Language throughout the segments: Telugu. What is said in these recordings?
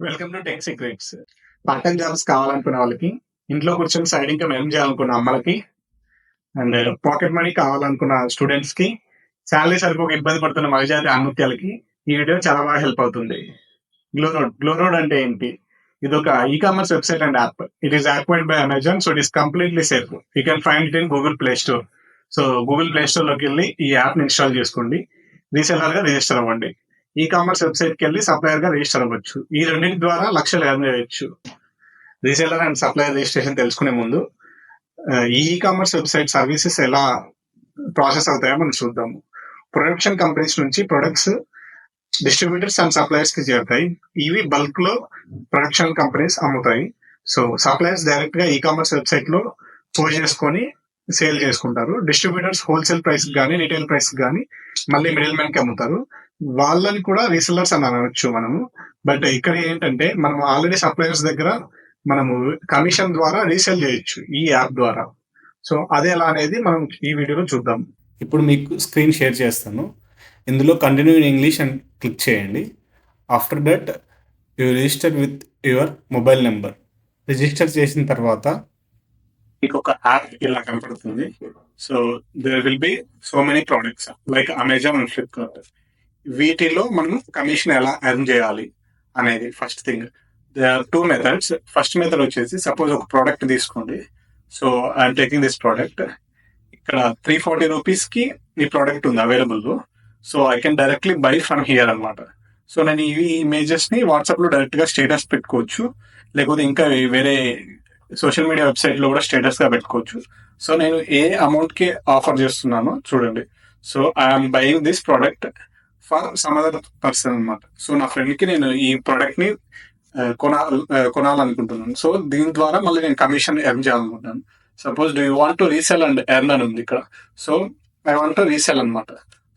Welcome to tech secrets. Part time jobs కావాలనుకునే వాళ్ళకి, ఇంట్లో కూర్చొని సైడ్ ఇన్కమ్ ఎర్న్ చేయాలనుకున్న అమ్మలకి, అండ్ పాకెట్ మనీ కావాలనుకున్న స్టూడెంట్స్ కి, శాలరీ సరిపోక ఇబ్బంది పడుతున్న మగజాతి ఆణ్ముత్యాలకి ఈ వీడియో చాలా బాగా హెల్ప్ అవుతుంది. గ్లోరోడ్ అంటే ఏంటి? ఇది ఒక e-commerce website and app. It is acquired by Amazon, so it is completely safe. You can find it in Google Play Store. So Google Play Store లోకి వెళ్ళి ఈ యాప్ ని ఇన్స్టాల్ చేసుకోండి. రీసెల్లర్ గా రిజిస్టర్ అవ్వండి. ఈ-కామర్స్ వెబ్సైట్ కి వెళ్ళి సప్లయర్ గా రిజిస్టర్ అవ్వచ్చు. ఈ రెండింటి ద్వారా లక్షలు ఎర్న్ చేయొచ్చు. రీసెల్లర్ అండ్ సప్లయర్ రిజిస్ట్రేషన్ తెలుసుకునే ముందు ఈ కామర్స్ వెబ్సైట్ సర్వీసెస్ ఎలా ప్రాసెస్ అవుతాయో మనం చూద్దాము. ప్రొడక్షన్ కంపెనీస్ నుంచి ప్రొడక్ట్స్ డిస్ట్రిబ్యూటర్స్ అండ్ సప్లయర్స్ కి చేరుతాయి. ఇవి బల్క్ లో ప్రొడక్షన్ కంపెనీస్ అమ్ముతాయి. సో సప్లయర్స్ డైరెక్ట్ గా ఈ కామర్స్ వెబ్సైట్ లో పోస్ట్ చేసుకొని సేల్ చేసుకుంటారు. డిస్ట్రిబ్యూటర్స్ హోల్సేల్ ప్రైస్ కానీ రిటైల్ ప్రైస్ కానీ మళ్ళీ మిడిల్ మ్యాన్ కి అమ్ముతారు. వాళ్ళని కూడా రీసెల్లర్స్ అని అనవచ్చు మనము. బట్ ఇక్కడ ఏంటంటే మనం ఆల్రెడీ సప్లయర్స్ దగ్గర మనము కమిషన్ ద్వారా రీసేల్ చేయొచ్చు ఈ యాప్ ద్వారా. సో అదే ఎలా అనేది మనం ఈ వీడియోలో చూద్దాం. ఇప్పుడు మీకు స్క్రీన్ షేర్ చేస్తాను. ఇందులో కంటిన్యూ ఇన్ ఇంగ్లీష్ అని క్లిక్ చేయండి. After that you register with your mobile number. Register చేసిన తర్వాత మీకు ఒక యాప్ ఇలా కనపడుతుంది. So there will be so many products like Amazon and Flipkart. వీటిలో మనం కమిషన్ ఎలా ఎర్న్ చేయాలి అనేది first thing. They are two methods. First method వచ్చేసి సపోజ్ ఒక ప్రోడక్ట్ తీసుకోండి. So I'm taking this product. ఇక్కడ 340 రూపీస్ కి ఈ ప్రోడక్ట్ ఉంది available. So I can directly buy from here అనమాట. సో నేను ఈ ఇమేజెస్ ని వాట్సాప్ లో డైరెక్ట్ గా స్టేటస్ పెట్టుకోవచ్చు, లేకపోతే ఇంకా వేరే సోషల్ మీడియా వెబ్సైట్ లో కూడా స్టేటస్ గా పెట్టుకోవచ్చు. సో నేను ఏ అమౌంట్ కి ఆఫర్ చేస్తున్నానో చూడండి. So I'm buying this product for some other person అనమాట. సో నా ఫ్రెండ్ కి నేను ఈ ప్రోడక్ట్ ని కొనాలనుకుంటున్నాను. సో దీని ద్వారా మళ్ళీ నేను కమిషన్ ఎర్న్ చేయాలనుకుంటున్నాను. Suppose do you want to resell and earn అని ఉంది ఇక్కడ. So I want to resell అనమాట.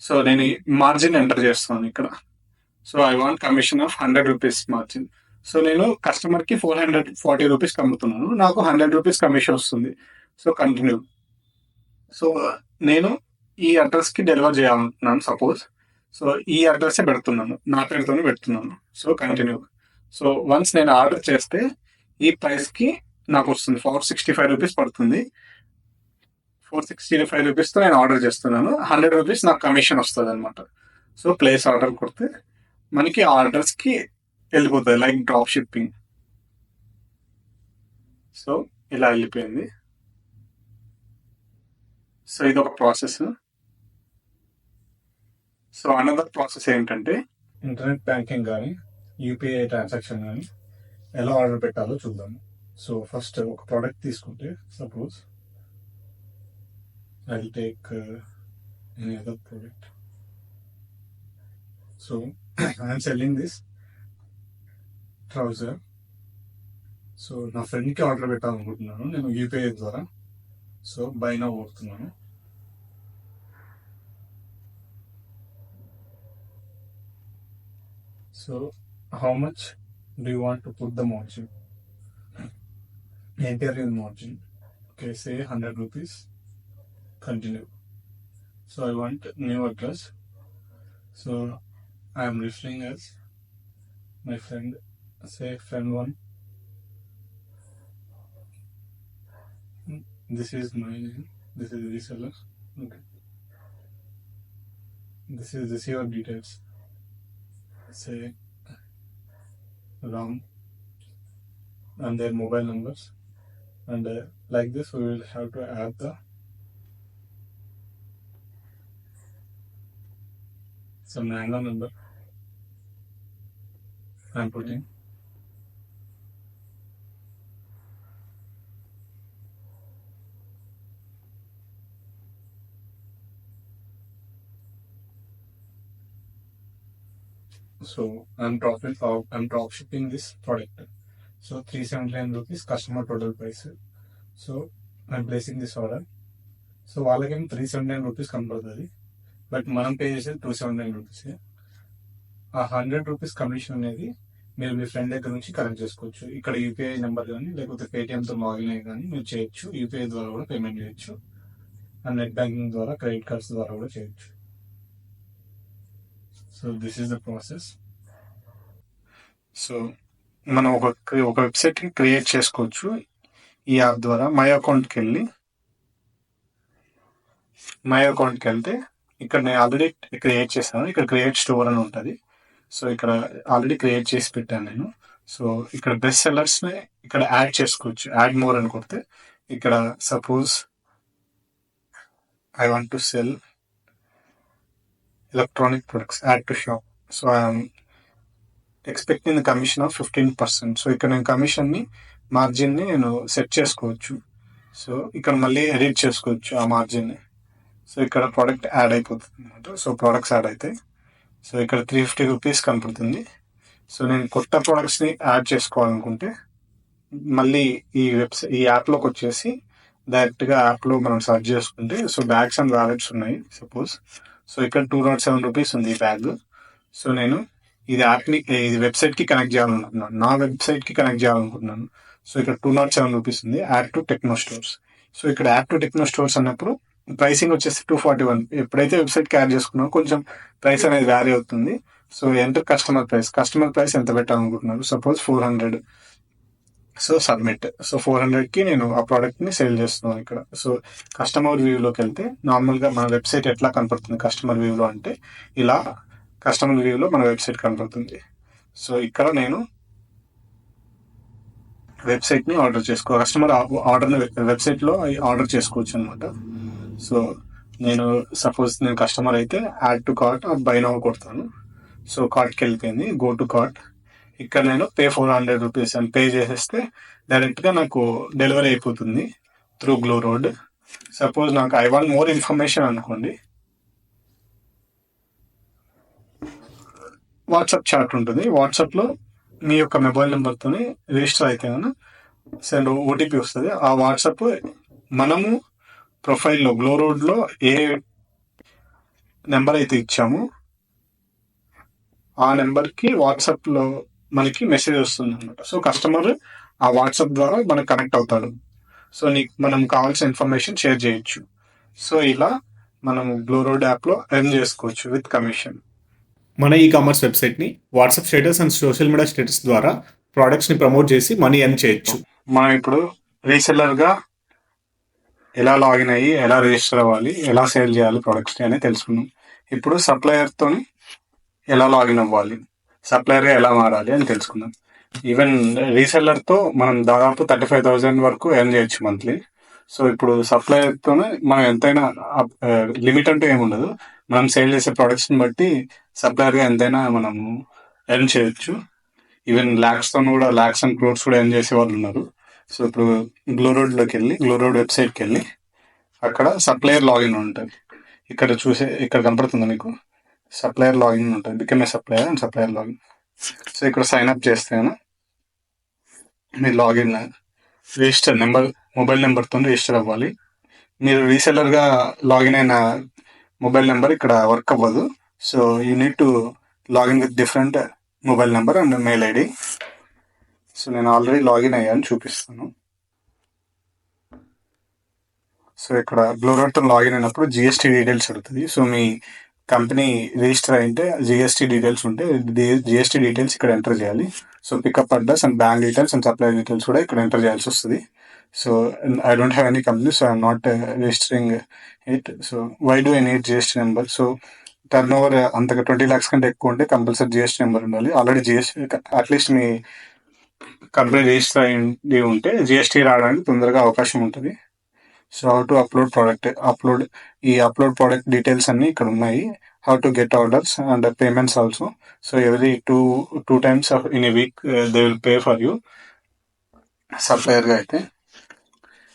సో నేను మార్జిన్ ఎంటర్ చేస్తున్నాను ఇక్కడ. So I want commission of 100 rupees margin. So నేను కస్టమర్ కి 440 రూపీస్ అమ్ముతున్నాను, నాకు 100 రూపీస్ కమిషన్ వస్తుంది. So continue. సో నేను ఈ అడ్రస్ కి డెలివర్ చేయాలనుకుంటున్నాను సపోజ్. సో ఈ అడ్రస్ పెడుతున్నాను, నా పేరుతోనే పెడుతున్నాను. So continue. సో వన్స్ నేను ఆర్డర్ చేస్తే ఈ ప్రైస్ కి నాకు వస్తుంది 465 రూపీస్ పడుతుంది. 465 రూపీస్ తో నేను ఆర్డర్ చేస్తున్నాను. 100 రూపీస్ నాకు కమిషన్ వస్తుంది అనమాట. సో ప్లేస్ ఆర్డర్ కొడితే మనకి ఆర్డర్స్ కి వెళ్ళిపోతుంది లైక్ డ్రాప్ షిప్పింగ్. సో ఇలా వెళ్ళిపోయింది. సో ఇది ఒక ప్రాసెస్. సో అనదర్ ప్రాసెస్ ఏంటంటే ఇంటర్నెట్ బ్యాంకింగ్ కానీ యూపీఐ ట్రాన్సాక్షన్ కానీ ఎలా ఆర్డర్ పెట్టాలో చూద్దాము. సో ఫస్ట్ ఒక ప్రోడక్ట్ తీసుకుంటే suppose I will take any other product. So I'm selling this trouser. So నా ఫ్రెండ్కి ఆర్డర్ పెట్టాలనుకుంటున్నాను నేను యూపీఐ ద్వారా. సో బై నౌ కొడుతున్నాను. So how much do you want to put the margin? Enter your margin. Okay, say 100 rupees. Continue. So I want new address. So I am registering as my friend. Say friend 1. This is my name. This is reseller. Okay. This is receiver details. Say Ram and their mobile numbers, and like this we will have to add the some random number I'm putting. So I'm drop shipping this product. So 379 rupees customer total price. So I'm placing this order. So వాళ్ళకేమో 379 రూపీస్ కనపడుతుంది, బట్ మనం పే చేసేది 279 రూపీస్. ఆ 100 రూపీస్ కమిషన్ అనేది మీరు మీ ఫ్రెండ్ దగ్గర నుంచి కలెక్ట్ చేసుకోవచ్చు. ఇక్కడ యూపీఐ నెంబర్ కానీ లేకపోతే పేటిఎంతో లాగిన్ అయ్యి కానీ మీరు చేయొచ్చు. యూపీఐ ద్వారా కూడా పేమెంట్ చేయొచ్చు, అండ్ నెట్ బ్యాంకింగ్ ద్వారా, క్రెడిట్ కార్డ్స్ ద్వారా కూడా చేయొచ్చు. So this is the process. So మనం ఒక వెబ్సైట్ని క్రియేట్ చేసుకోవచ్చు ఈ యాప్ ద్వారా. మై అకౌంట్కి వెళ్తే ఇక్కడ నేను ఆల్రెడీ క్రియేట్ చేశాను. ఇక్కడ క్రియేట్ స్టోర్ అని ఉంటుంది. సో ఇక్కడ ఆల్రెడీ క్రియేట్ చేసి పెట్టాను నేను. సో ఇక్కడ బెస్ట్ సెల్లర్స్ని ఇక్కడ యాడ్ చేసుకోవచ్చు. యాడ్ మోర్ అని కొడితే ఇక్కడ suppose I want to cell electronic products, add to shop. So I'm expecting the commission of 15%. So ఇక్కడ నేను కమిషన్ని మార్జిన్ని నేను సెట్ చేసుకోవచ్చు. సో ఇక్కడ మళ్ళీ ఎడిట్ చేసుకోవచ్చు ఆ మార్జిన్ని. సో ఇక్కడ ప్రోడక్ట్ యాడ్ అయిపోతుంది అనమాట. సో ప్రోడక్ట్స్ యాడ్ అవుతాయి. సో ఇక్కడ 350 రూపీస్ కనపడుతుంది. సో నేను కొత్త ప్రోడక్ట్స్ని యాడ్ చేసుకోవాలనుకుంటే మళ్ళీ ఈ యాప్లోకి వచ్చేసి డైరెక్ట్గా యాప్లో మనం సర్చ్ చేసుకుంటే, సో బ్యాగ్స్ అండ్ వ్యాలెట్స్ ఉన్నాయి సపోజ్. సో ఇక్కడ 207 రూపీస్ ఉంది ఈ బ్యాగ్. సో నేను ఇది వెబ్సైట్కి కనెక్ట్ చేయాలనుకుంటున్నాను, నా వెబ్సైట్కి కనెక్ట్ చేయాలనుకుంటున్నాను. సో ఇక్కడ 207 రూపీస్ ఉంది, add to techno stores. So ఇక్కడ యాడ్ టు టెక్నో స్టోర్స్ అన్నప్పుడు ప్రైసింగ్ వచ్చేసి 241. ఎప్పుడైతే వెబ్సైట్కి యాడ్ చేసుకున్నామో కొంచెం ప్రైస్ అనేది వ్యారీ అవుతుంది. సో ఎంటర్ కస్టమర్ ప్రైస్ ఎంత పెట్టాలనుకుంటున్నారు, సపోజ్ 400. So submit. సో 400కి నేను ఆ ప్రోడక్ట్ని సేల్ చేస్తున్నాను ఇక్కడ. సో కస్టమర్ వ్యూలోకి వెళ్తే నార్మల్గా మన వెబ్సైట్ ఎట్లా కనపడుతుంది కస్టమర్ వ్యూలో అంటే ఇలా కస్టమర్ వ్యూలో మన వెబ్సైట్ కనపడుతుంది. సో ఇక్కడ నేను వెబ్సైట్ని ఆర్డర్ కస్టమర్ ఆర్డర్ని వెబ్సైట్లో ఆర్డర్ చేసుకోవచ్చు అనమాట. సో నేను సపోజ్ నేను కస్టమర్ అయితే add to cart or buy now కొడతాను. సో కార్ట్కి వెళ్ళిపోయింది, గో టు కార్ట్. ఇక్కడ నేను పే 400 రూపీస్ అని పే చేసేస్తే డైరెక్ట్గా నాకు డెలివరీ అయిపోతుంది త్రూ గ్లోరోడ్. సపోజ్ నాకు ఐ వాంట్ మోర్ ఇన్ఫర్మేషన్ అనుకోండి, వాట్సాప్ చాట్ ఉంటుంది. వాట్సాప్లో మీ యొక్క మొబైల్ నెంబర్తో రిజిస్టర్ అయితే సెండ్ ఓటీపీ వస్తుంది. ఆ వాట్సాప్ మనము ప్రొఫైల్లో గ్లోరోడ్లో ఏ నెంబర్ అయితే ఇచ్చామో ఆ నెంబర్కి వాట్సాప్లో మనకి మెసేజ్ వస్తుంది అనమాట. సో కస్టమర్ ఆ వాట్సాప్ ద్వారా మనకు కనెక్ట్ అవుతాడు. సో మనం కావాల్సిన ఇన్ఫర్మేషన్ షేర్ చేయొచ్చు. సో ఇలా మనం గ్లోరోడ్ యాప్లో ఎర్న్ చేసుకోవచ్చు విత్ కమిషన్. మన ఈ కామర్స్ వెబ్సైట్ని WhatsApp status and social media status ద్వారా ప్రోడక్ట్స్ని ప్రమోట్ చేసి మనీ ఎర్న్ చేయొచ్చు. మనం ఇప్పుడు రీసెల్లర్గా ఎలా లాగిన్ అయ్యి ఎలా రిజిస్టర్ అవ్వాలి, ఎలా సేల్ చేయాలి ప్రోడక్ట్స్ని అనేది తెలుసుకున్నాం. ఇప్పుడు సప్లయర్తో ఎలా లాగిన్ అవ్వాలి, సప్లయర్గా ఎలా మారాలి అని తెలుసుకుందాం. ఈవెన్ రీసెల్లర్తో మనం దాదాపు 35,000 వరకు ఎర్న్ చేయొచ్చు మంత్లీ. సో ఇప్పుడు సప్లయర్తోనే మనం ఎంతైనా లిమిట్ అంటూ ఏముండదు. మనం సేల్ చేసే ప్రోడక్ట్స్ని బట్టి సప్లయర్గా ఎంతైనా మనము ఎర్న్ చేయొచ్చు. ఈవెన్ ల్యాక్స్ అండ్ క్రోర్స్ కూడా ఎర్న్ చేసే వాళ్ళు ఉన్నారు. సో ఇప్పుడు గ్లోరోడ్ వెబ్సైట్కి వెళ్ళి అక్కడ సప్లయర్ లాగిన్ ఉంటుంది. ఇక్కడ కనపడుతుంది మీకు సప్లయర్ లాగిన్ ఉంటుంది, become a supplier and supplier login. So ఇక్కడ సైన్ అప్ చేస్తే మీరు లాగిన్ రిజిస్టర్ మొబైల్ నెంబర్తో రిజిస్టర్ అవ్వాలి. మీరు రీసెల్లర్గా లాగిన్ అయిన మొబైల్ నెంబర్ ఇక్కడ వర్క్ అవ్వదు. So you need to login with different mobile number and mail ID. So నేను ఆల్రెడీ లాగిన్ అయ్యాను, చూపిస్తాను. సో ఇక్కడ గ్లోరోడ్తో లాగిన్ అయినప్పుడు జిఎస్టీ డీటెయిల్స్ అడుగుతుంది. సో మీ కంపెనీ రిజిస్టర్ అయితే జిఎస్టీ డీటెయిల్స్ ఉంటే జిఎస్టీ డీటెయిల్స్ ఇక్కడ ఎంటర్ చేయాలి. So pickup address and bank details and supply details కూడా ఇక్కడ ఎంటర్ చేయాల్సి వస్తుంది. So I don't have any company, so I'm not registering it. So why do I need GST number? So turnover అంతగా 20 lakhs కంటే ఎక్కువ ఉంటే కంపల్సరీ జిఎస్టీ నెంబర్ ఉండాలి. ఆల్రెడీ జిఎస్టీ అట్లీస్ట్ మీ కంపెనీ రిజిస్టర్ అయ్యి ఉంటే జిఎస్టీ రావడానికి తొందరగా అవకాశం ఉంటుంది. So how to upload product details అన్నీ ఇక్కడ ఉన్నాయి. How to get orders and payments also. So every two times in a week they will pay for you సప్లయర్గా అయితే.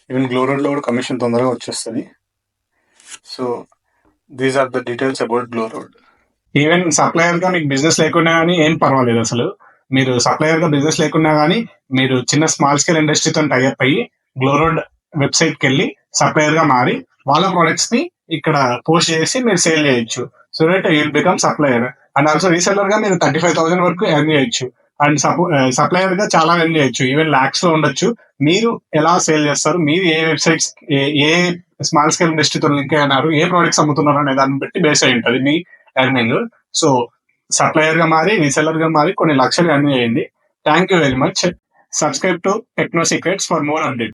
ఈవెన్ గ్లోరోడ్లో కూడా కమిషన్ తొందరగా వచ్చేస్తుంది. So these are the details about GlowRoad. Even సప్లయర్గా మీకు బిజినెస్ లేకున్నా కానీ ఏం పర్వాలేదు. అసలు మీరు సప్లయర్గా బిజినెస్ లేకున్నా కానీ మీరు చిన్న స్మాల్ స్కేల్ ఇండస్ట్రీతో టైఅప్ అయ్యి గ్లోరోడ్ వెబ్సైట్కి వెళ్ళి సప్లయర్గా మారి వాళ్ళ ప్రొడక్ట్స్ ని ఇక్కడ పోస్ట్ చేసి మీరు సేల్ చేయొచ్చు. So that you become supplier. And also reseller గా మీరు 35,000 వరకు ఎర్న్ చేయొచ్చు. అండ్ సప్లయర్ గా చాలా ఎర్న్ చేయొచ్చు, ఈవెన్ లాక్స్ లో ఉండొచ్చు. మీరు ఎలా సేల్ చేస్తారు, మీరు ఏ వెబ్సైట్స్ ఏ స్మాల్ స్కేల్ ఇండస్ట్రీతో లింక్ అయినారు, ఏ ప్రొడక్ట్స్ అమ్ముతున్నారు అనే దాన్ని బట్టి బేస్ అయి ఉంటుంది మీ ఎర్నింగ్. సో సప్లయర్ గా మారి రీసెల్లర్ గా మారి కొన్ని లక్షలు ఎర్న్ చేయండి. Thank you very much. Subscribe to Techno Secrets for more updates.